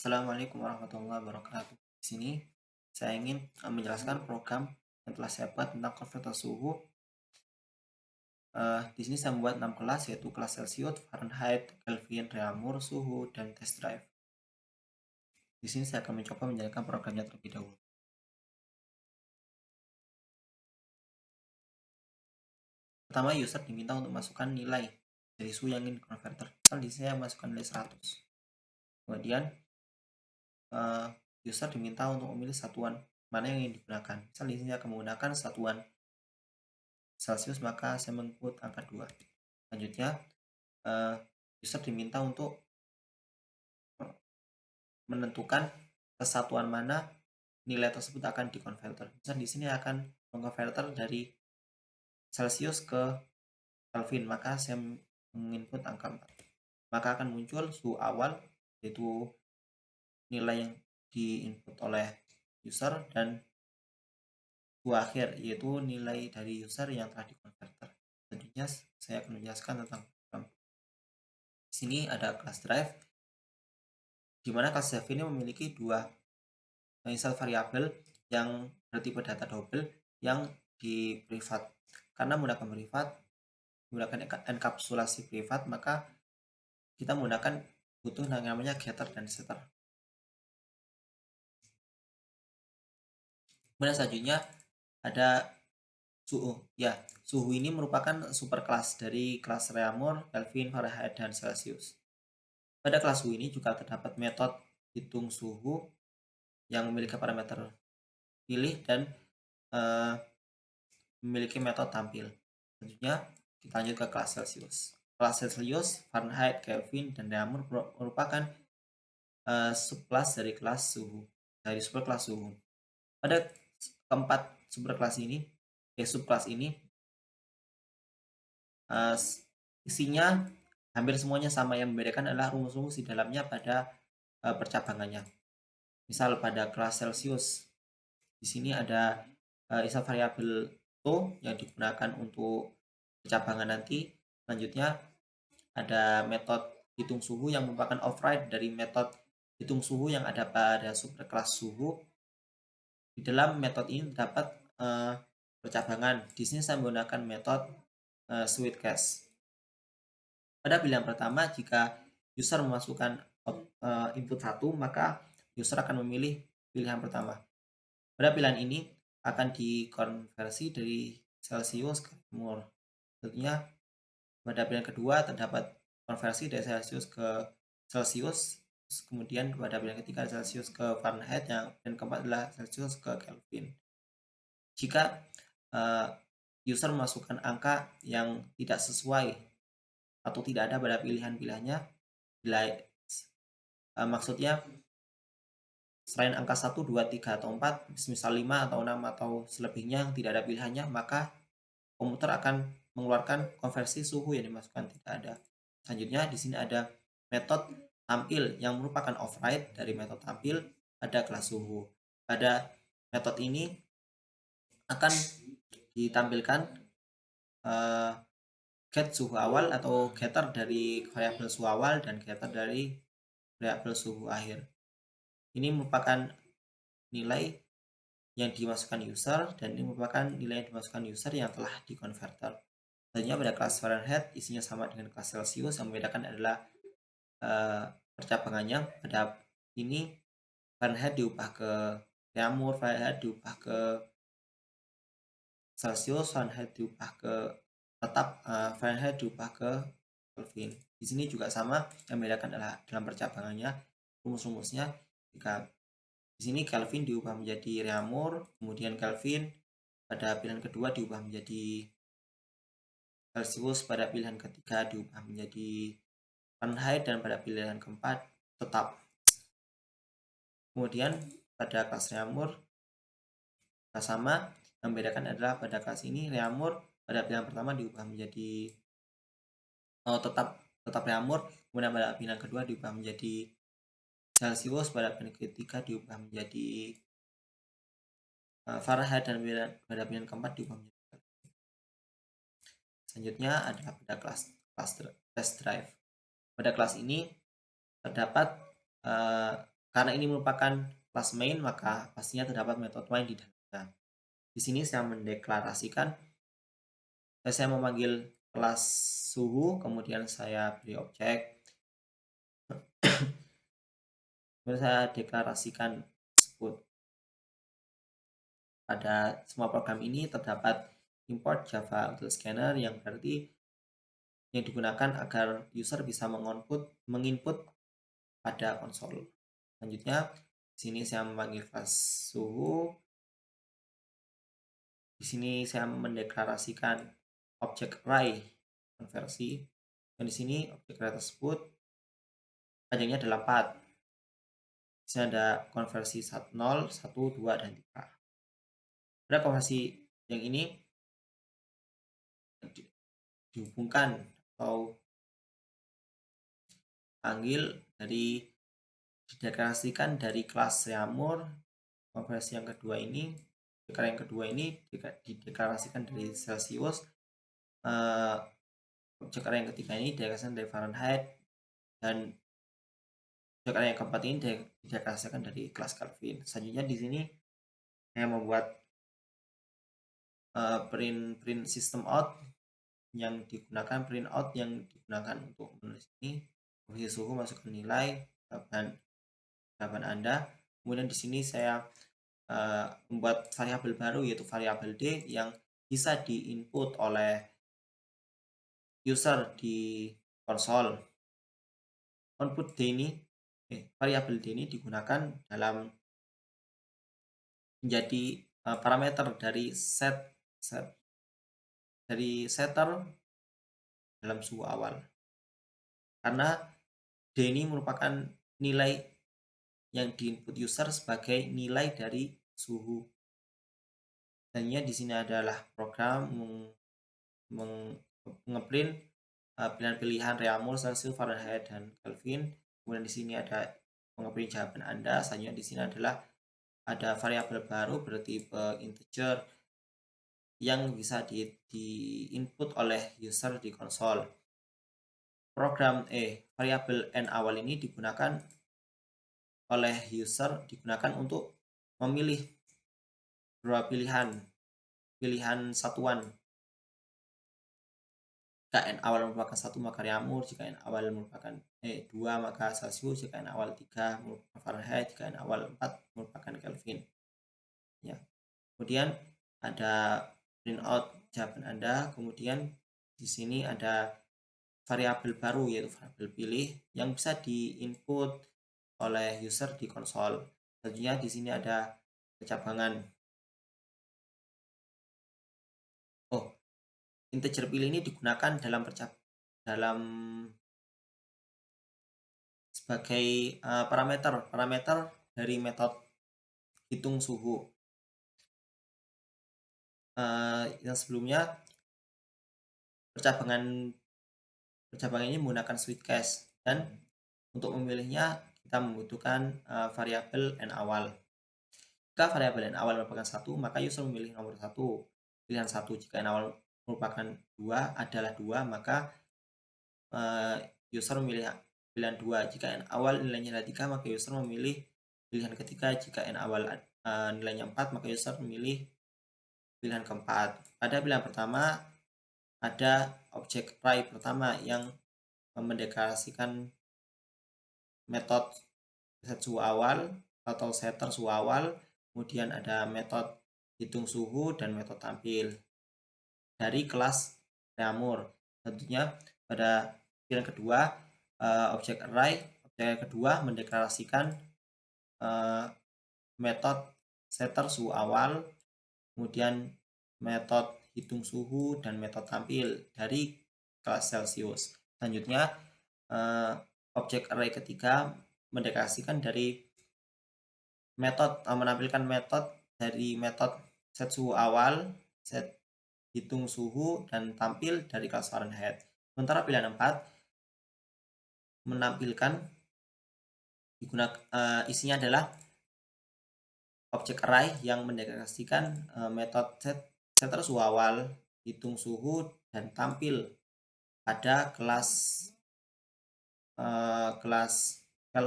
Assalamualaikum warahmatullahi wabarakatuh. Di sini saya ingin menjelaskan program yang telah saya buat tentang konverter suhu. Di sini saya membuat 6 kelas, yaitu kelas Celsius, Fahrenheit, Kelvin, Reaumur, suhu, dan test drive. Di sini saya akan mencoba menjalankan programnya terlebih dahulu. Pertama, user diminta untuk masukkan nilai dari suhu yang ingin dikonverter. Misal di sini saya masukkan nilai 100. Kemudian user diminta untuk memilih satuan mana yang ingin digunakan. Misal di sini saya akan menggunakan satuan Celsius, maka saya menginput angka 2. Selanjutnya, user diminta untuk menentukan kesatuan mana nilai tersebut akan dikonverter. Misal di sini akan mengkonverter dari Celsius ke Kelvin, maka saya menginput angka 4. Maka akan muncul suhu awal, yaitu nilai yang diinput oleh user, dan suhu akhir, yaitu nilai dari user yang telah dikonverter. Selanjutnya saya akan menjelaskan tentang program. Di sini ada kelas drive, di mana kelas drive ini memiliki dua misal variabel yang bertipe data double yang di privat. Karena menggunakan privat, menggunakan enkapsulasi privat, maka kita menggunakan butuh namanya getter dan setter. Kemudian selanjutnya ada suhu. Ya, suhu ini merupakan superkelas dari kelas Reaumur, Kelvin, Fahrenheit, dan Celsius. Pada kelas suhu ini juga terdapat metode hitung suhu yang memiliki parameter pilih dan memiliki metode tampil. Selanjutnya kita lanjut ke kelas Celsius. Kelas Celsius, Fahrenheit, Kelvin, dan Reaumur merupakan subkelas dari kelas suhu, dari superkelas suhu. Pada keempat superkelas ini, subkelas ini isinya hampir semuanya sama. Yang membedakan adalah rumus-rumus di dalamnya pada percabangannya. Misal pada kelas Celsius, di sini ada isal variabel T yang digunakan untuk percabangan nanti. Selanjutnya ada metode hitung suhu yang merupakan override dari metode hitung suhu yang ada pada superkelas suhu. Di dalam metode ini terdapat percabangan. Di sini saya menggunakan metode switch cache. Pada pilihan pertama, jika user memasukkan input 1, maka user akan memilih pilihan pertama. Pada pilihan ini akan dikonversi dari Celsius ke Reaumur. Tentunya pada pilihan kedua terdapat konversi dari Celsius ke Celsius, kemudian pada pilihan ketiga Celsius ke Fahrenheit, dan keempat adalah Celsius ke Kelvin. Jika user memasukkan angka yang tidak sesuai atau tidak ada pada pilihan-pilihannya, maksudnya selain angka 1, 2, 3, atau 4, misal 5 atau 6 atau selebihnya yang tidak ada pilihannya, maka komputer akan mengeluarkan konversi suhu yang dimasukkan tidak ada. Selanjutnya di sini ada metode tampil yang merupakan override dari metode tampil pada kelas suhu. Pada metode ini akan ditampilkan get suhu awal atau getter dari variabel suhu awal dan getter dari variabel suhu akhir. Ini merupakan nilai yang dimasukkan user, dan ini merupakan nilai yang dimasukkan user yang telah dikonverter. Selanjutnya pada kelas Fahrenheit isinya sama dengan kelas Celsius, yang membedakan adalah percabangannya. Pada ini Fahrenheit diubah ke Reaumur, Fahrenheit diubah ke Celsius, Fahrenheit diubah ke Fahrenheit diubah ke Kelvin. Di sini juga sama, yang membedakan adalah dalam percabangannya, rumus-rumusnya. Jika di sini Kelvin diubah menjadi Reaumur, kemudian Kelvin pada pilihan kedua diubah menjadi Celsius, pada pilihan ketiga diubah menjadi Fahrenheit, dan pada pilihan keempat tetap. Kemudian pada kelas Reaumur sama, yang membedakan adalah pada kelas ini Reaumur pada pilihan pertama diubah menjadi tetap Reaumur, kemudian pada pilihan kedua diubah menjadi Celsius, pada pilihan ketiga diubah menjadi Fahrenheit, dan pada pilihan keempat diubah menjadi. Selanjutnya adalah pada kelas test drive. Pada kelas ini terdapat Karena ini merupakan kelas main, maka pastinya terdapat metode main di dalamnya. Di sini saya mendeklarasikan, saya memanggil kelas suhu, kemudian saya beri objek, kemudian saya deklarasikan tersebut. Pada semua program ini terdapat import Java Util Scanner, yang berarti yang digunakan agar user bisa menginput pada konsol. Selanjutnya, di sini saya memanggil kelas suhu. Di sini saya mendeklarasikan objek array konversi. Dan di sini objek array tersebut panjangnya adalah 4. Di sini ada konversi 0, 1, 2, dan 3. Pada konversi yang ini dihubungkan atau panggil dari dideklarasikan dari kelas Reamur. Konversi yang kedua ini, dideklarasikan dari Celsius. Objek array yang ketiga ini dideklarasikan dari Fahrenheit, dan objek array yang keempat ini dideklarasikan dari kelas Kelvin. Selanjutnya di sini saya membuat print system out yang digunakan untuk menulis ini. Posisi suhu masukkan nilai jawaban Anda. Kemudian di sini saya membuat variabel baru, yaitu variabel D, yang bisa diinput oleh user di konsol. Output D ini, variabel D ini digunakan dalam menjadi parameter dari setter dalam suhu awal. Karena D ini merupakan nilai yang diinput user sebagai nilai dari suhu. Selanjutnya di sini adalah program ngeprint pilihan-pilihan Reaumur, Celsius, Fahrenheit, dan Kelvin. Kemudian di sini ada ngeprint jawaban Anda. Selanjutnya di sini adalah ada variabel baru bertipe integer yang bisa di-input oleh user di konsol. Program variabel n awal ini digunakan oleh user, digunakan untuk memilih beberapa pilihan satuan. Jika n awal merupakan 1 maka Reaumur, jika n awal merupakan 2 maka Celsius, jika n awal 3 merupakan Fahrenheit, jika n awal 4 merupakan Kelvin. Ya. Kemudian ada printout jawaban Anda. Kemudian di sini ada variabel baru, yaitu variabel pilih, yang bisa diinput oleh user di konsol. Selanjutnya di sini ada kecabangan. Integer pilih ini digunakan sebagai parameter dari metode hitung suhu. Yang sebelumnya percabangan ini menggunakan switch case, dan untuk memilihnya kita membutuhkan variabel n awal. Jika variabel n awal merupakan 1, maka user memilih nomor 1, pilihan 1. Jika n awal merupakan 2 adalah 2, maka user memilih pilihan 2. Jika n awal nilainya adalah 3, maka user memilih pilihan ketiga. Jika n awal nilainya 4, maka user memilih pilihan keempat. Pada pilihan pertama ada objek array pertama yang mendeklarasikan metode set suhu awal atau setter suhu awal. Kemudian ada metode hitung suhu dan metode tampil dari kelas Reaumur. Tentunya pada pilihan kedua, objek array kedua mendeklarasikan metode setter suhu awal, kemudian metode hitung suhu dan metode tampil dari kelas Celsius. Selanjutnya objek array ketiga mendeklarasikan dari menampilkan metode dari metode set suhu awal, set hitung suhu, dan tampil dari kelas Fahrenheit. Sementara pilihan 4 menampilkan isinya adalah objek array yang mendeklarasikan metode setter suhu awal, hitung suhu, dan tampil pada kelas